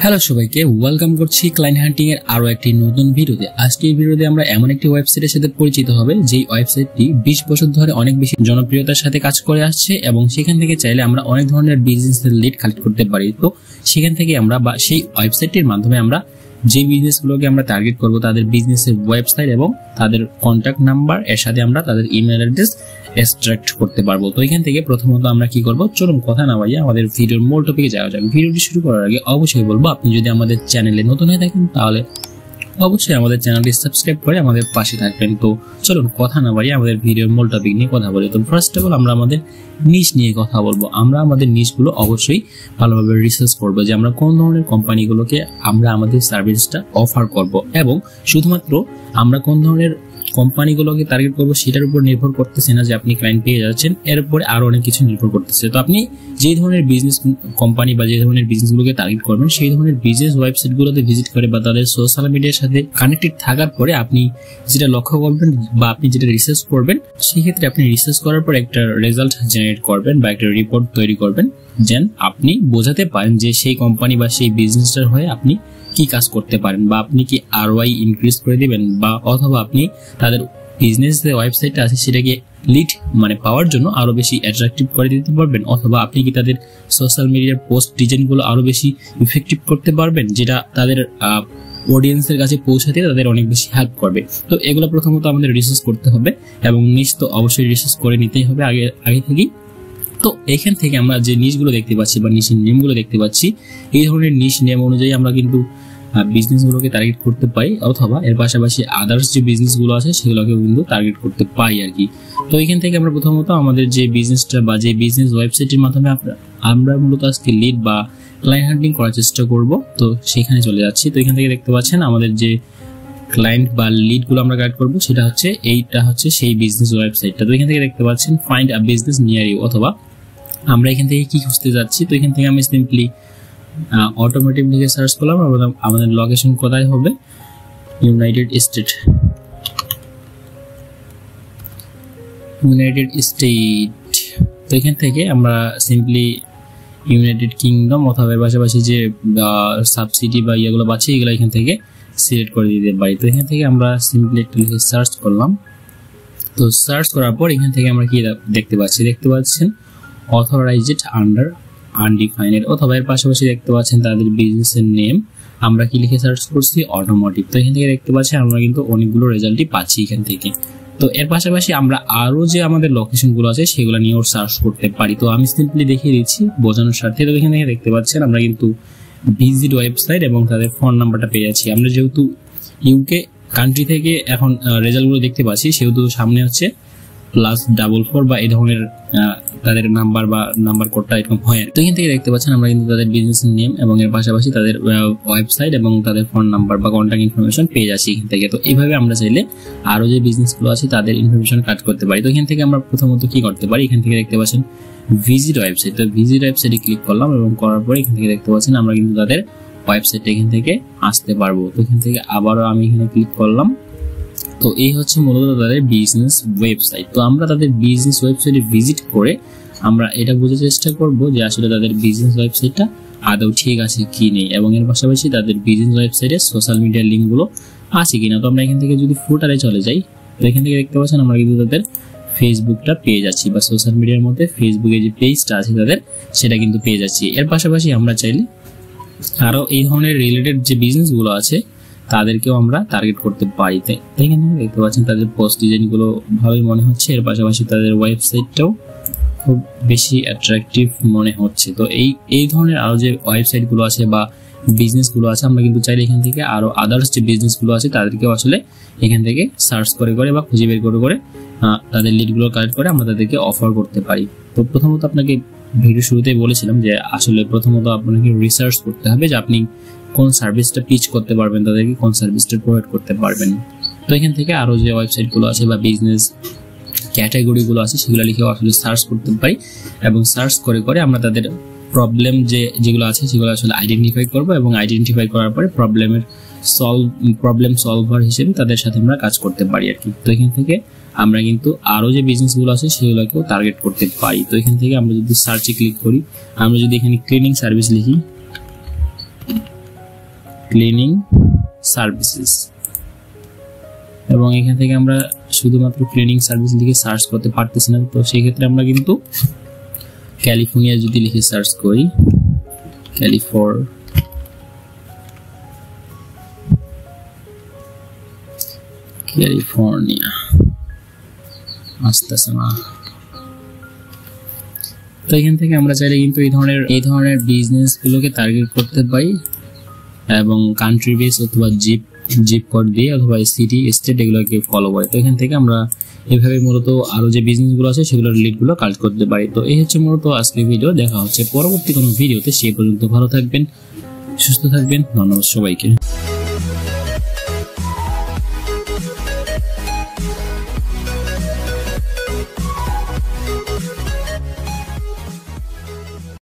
Hello সবাইকে, welcome করছি client হান্টিং এর আরো একটি নতুন ভিডিওতে। আজকের ভিডিওতে আমরা এমন একটি ওয়েবসাইটের সাথে পরিচিত হবে যেই ওয়েবসাইটটি 20 বছর ধরে অনেক বেশি জনপ্রিয়তার সাথে কাজ করে আসছে এবং সেখান থেকে চাইলে আমরা অনেক ধরনের বিজনেসের লিড কালেক্ট করতে পারি। তো সেখান থেকে আমরা বা সেই ওয়েবসাইটটির মাধ্যমে আমরা যে বিজনেসগুলোকে আমরা টার্গেট করব তাদের বিজনেসের ওয়েবসাইট এবং তাদের কন্ট্যাক্ট নাম্বার এর সাথে আমরা তাদের ইমেল অ্যাড্রেস এক্সট্রাক্ট করতে পারবো। তো এখান থেকে প্রথমত আমরা কি করব, চলুন কথা না বাড়িয়ে আমাদের ভিডিওর মূল টপিকে যাওয়া যাক। ভিডিওটি শুরু করার আগে অবশ্যই বলবো, আপনি যদি আমাদের চ্যানেলে নতুন হয়ে থাকেন তাহলে অবশ্যই আমাদের চ্যানেলটি সাবস্ক্রাইব করে আমাদের পাশে থাকবেন। তো চলুন কথা না বাড়িয়ে আমাদের ভিডিওর মূল টপিক নিয়ে কথা বলি। তো ফার্স্ট অফ অল আমরা আমাদের নিশ নিয়ে কথা বলবো। আমরা আমাদের নিশগুলো অবশ্যই ভালোভাবে রিসার্চ করবো যে আমরা কোন ধরনের কোম্পানিগুলোকে আমরা আমাদের সার্ভিসটা অফার করব এবং শুধুমাত্র আমরা কোন ধরনের কোম্পানিগুলোকে টার্গেট করবো সেটার উপর নির্ভর করতেছে না যে আপনি ক্লায়েন্ট পেয়ে যাচ্ছেন, এর উপরে আরো অনেক কিছু নির্ভর করতেছে। তো আপনি যে ধরনের বিজনেস কোম্পানি বা যে ধরনের বিজনেসগুলোকে টার্গেট করবেন সেই ধরনের বিজনেস ওয়েবসাইটগুলোতে ভিজিট করে বা তাদের সোশ্যাল মিডিয়ার সাথে কানেক্টেড থাকার পরে আপনি যেটা লক্ষ্য করবেন বা আপনি যেটা রিসার্চ করবেন, সেক্ষেত্রে আপনি রিসার্চ করার পর একটা রেজাল্ট জেনারেট করবেন বা একটা রিপোর্ট তৈরি করবেন, যেন আপনি বোঝাতে পারেন যে সেই কোম্পানি বা সেই বিজনেসটার হয়ে আপনি কি কাজ করতে পারেন বা আপনি কি আরওআই ইনক্রিজ করে দিবেন বা অথবা আপনি তাদের বিজনেস যে ওয়েবসাইটটা আছে সেটাকে লিড পাওয়ার জন্য আরো বেশি অ্যাট্রাকটিভ করে দিতে পারবেন, অথবা আপনি কি তাদের সোশ্যাল মিডিয়ার পোস্ট ডিজাইনগুলো আরো বেশি ইফেক্টিভ করতে পারবেন যেটা তাদের অডিয়েন্সের কাছে পৌঁছাতে তাদের অনেক বেশি হেল্প করবে। তো এগুলো প্রথমত আমাদের রিসার্চ করতে হবে এবং নিশ তো অবশ্যই রিসার্চ করে নিতেই হবে আগে থেকেই। তো এখান থেকে আমরা যে নিশগুলো দেখতে পাচ্ছি বা নিশের নেমগুলো দেখতে পাচ্ছি, এই ধরনের নিশ নেম অনুযায়ী আমরা কিন্তু বিজনেসগুলোকে টার্গেট করতে পারি, অথবা এর পাশাপাশি আদার্স যে বিজনেসগুলো আছে সেগুলোকেও কিন্তু টার্গেট করতে পারি আর কি। তো এখান থেকে আমরা প্রথমত আমাদের যে বিজনেসটা বা যে বিজনেস ওয়েবসাইটের মাধ্যমে আমরা মূলত আজকে লিড বা ক্লায়েন্ট হান্টিং করার চেষ্টা করব, তো সেখানে চলে যাচ্ছি। তো এখান থেকে দেখতে পাচ্ছেন আমাদের যে ক্লায়েন্ট বা লিডগুলো আমরা কালেক্ট করবো সেটা হচ্ছে এইটা হচ্ছে সেই বিজনেস ওয়েবসাইটটা। তো এখান থেকে দেখতে পাচ্ছেন find a business near you, অথবা আমরা এখান থেকে কি খুঁজতে যাচ্ছি। তো এখান থেকে আমি সিম্পলি অটোমেটিক লিখে সার্চ করলাম, আমাদের লোকেশন কোথায় হবে, ইউনাইটেড স্টেট। তো এখান থেকে আমরা সিম্পলি ইউনাইটেড কিংডম অথবা এর পাশাপাশি যে সাবসিডি বা ইয়েগুলো পাচ্ছি এগুলো এখান থেকে সিলেক্ট করে দিতে পারি। তো এখান থেকে আমরা সিম্পলি একটা লিখে সার্চ করলাম। তো সার্চ করার পর এখান থেকে আমরা কি দেখতে পাচ্ছেন অথরাইজড আন্ডার আনডিফাইন্ড, অথবা এর পাশাপাশি দেখতে পাচ্ছেন তাদের বিজনেসের নেম আমরা কি লিখে সার্চ করছি, অটোমোটিভ। তো এখান থেকে দেখতে পাচ্ছি আমরা কিন্তু অনেকগুলো রেজাল্টই পাচ্ছি এখান থেকে। তো এর পাশাপাশি আমরা আরো যে আমাদের লোকেশনগুলো আছে সেগুলো নিয়েও সার্চ করতে পারি। তো আমি সিম্পলি দেখিয়ে দিচ্ছি বোঝানোর সাথে। তো এখান থেকে দেখতে পাচ্ছেন আমরা কিন্তু ভিজিট ওয়েবসাইট এবং তাদের ফোন নাম্বারটা পেয়ে যাচ্ছি। আমরা যেহেতু ইউকে কান্ট্রি থেকে এখন রেজাল্টগুলো দেখতে পাচ্ছি, সেহেতু সামনে হচ্ছে +44 বা এই ধরনের তাদের নাম্বার বা নাম্বার কোডটা এরকম হয়। তো এখান থেকে দেখতে পাচ্ছেন আমরা কিন্তু তাদের বিজনেস নেম এবং এর পাশাপাশি তাদের ওয়েবসাইট এবং তাদের ফোন নাম্বার বা কন্ট্যাক্ট ইনফরমেশন পেয়ে যাচ্ছি এখান থেকে। তো এইভাবে আমরা চাইলে আরো যে বিজনেসগুলো আছে তাদের ইনফরমেশন কালেক্ট করতে পারি। তো এখান থেকে আমরা প্রথমত কি করতে পারি, এখান থেকে দেখতে পাচ্ছেন ভিজিট ওয়েবসাইট। তো ভিজিট ওয়েবসাইটে ক্লিক করলাম এবং করার পরে এখান থেকে দেখতে পাচ্ছেন আমরা কিন্তু তাদের ওয়েবসাইটে এখান থেকে আসতে পারবো। তো এখান থেকে আবারও আমি এখানে ক্লিক করলাম। তো এই হচ্ছে মূলত তাদের বিজনেস ওয়েবসাইট। তো আমরা তাদের বিজনেস ওয়েবসাইটে ভিজিট করে আমরা এটা বোঝার চেষ্টা করব যে আসলে তাদের বিজনেস ওয়েবসাইটটা আদৌ ঠিক আছে কি নেই, এবং এর পাশাপাশি তাদের বিজনেস ওয়েবসাইটে সোশ্যাল মিডিয়ার লিঙ্কগুলো আছে কিনা। তো আমরা এখান থেকে যদি ফুটারে চলে যাই, তো এখান থেকে দেখতে পাচ্ছেন আমরা কিন্তু তাদের ফেসবুকটা পেয়ে যাচ্ছি বা সোশ্যাল মিডিয়ার মধ্যে ফেসবুকে যে পেজটা আছে তাদের সেটা কিন্তু পেয়ে যাচ্ছি। এর পাশাপাশি আমরা চাইলে আরো এই ধরনের রিলেটেড যে বিজনেসগুলো আছে তাদেরকেও আমরা টার্গেট করতে পারি। তাই এখানে দেখতে পাচ্ছেন তাদের পোস্ট ডিজাইনগুলো ভালোই মনে হচ্ছে, এর পাশাপাশি তাদের ওয়েবসাইটটাও খুব বেশি অ্যাট্রাকটিভ মনে হচ্ছে। তো এই ধরনের আরো যে ওয়েবসাইটগুলো আছে বা বিজনেসগুলো আছে আমরা কিন্তু চাইলে এখান থেকে আরো আদার্স যে বিজনেসগুলো আছে তাদেরকেও আসলে এখান থেকে সার্চ করে বা খুঁজে বের করে তাদের লিডগুলো কালেক্ট করে আমরা তাদেরকে অফার করতে পারি। তো প্রথমত আপনাকে ভিডিও শুরুতেই বলেছিলাম যে আসলে প্রথমত আপনাকে রিসার্চ করতে হবে যে আপনি কোন সার্ভিসটা পিচ করতে পারবেন, তাদেরকে কোন সার্ভিসটা প্রোভাইড করতে পারবেন। তো এখান থেকে আরো যে ওয়েবসাইটগুলো আছে বা বিজনেস ক্যাটাগরিগুলো আছে সেগুলো লিখেও আসলে সার্চ করতে পারি এবং সার্চ করে আমরা তাদের প্রবলেম যেগুলো আছে সেগুলো আসলে আইডেন্টিফাই করব এবং আইডেন্টিফাই করার পরে প্রবলেম সলভার হিসেবে তাদের সাথে আমরা কাজ করতে পারি আর কি। তো এখান থেকে আমরা কিন্তু আরো যে বিজনেসগুলো আছে সেগুলোকেও টার্গেট করতে পারি। তো এখান থেকে আমরা যদি সার্চে ক্লিক করি, আমরা যদি এখানে ক্লিনিং সার্ভিস লিখি, ক্লিনিং সার্ভিসেস, এবং এখান থেকে আমরা শুধুমাত্র ক্লিনিং সার্ভিস লিখে সার্চ করতে পারতেছি না। তো সেই ক্ষেত্রে আমরা কিন্তু ক্যালিফোর্নিয়া যদি লিখে সার্চ করি, ক্যালিফোর্নিয়া আসতেছে না। তো এখান থেকে আমরা চাইলে কিন্তু এই ধরনের বিজনেস গুলোকে টার্গেট করতে পারি, এবং কান্ট্রি বেস অথবা জিপ কোড দিয়ে অথবা সিটি স্টেট এগুলোকে ফলো করে। তো এখান থেকে আমরা এভাবে মূলত আরো যে বিজনেস গুলো আছে সেগুলোর লিড গুলো কালেক্ট করতে পারি। তো এই হচ্ছে মূলত আজকের ভিডিও। দেখা হচ্ছে পরবর্তী কোনো ভিডিওতে। সেই পর্যন্ত ভালো থাকবেন, সুস্থ থাকবেন। ধন্যবাদ সবাইকে।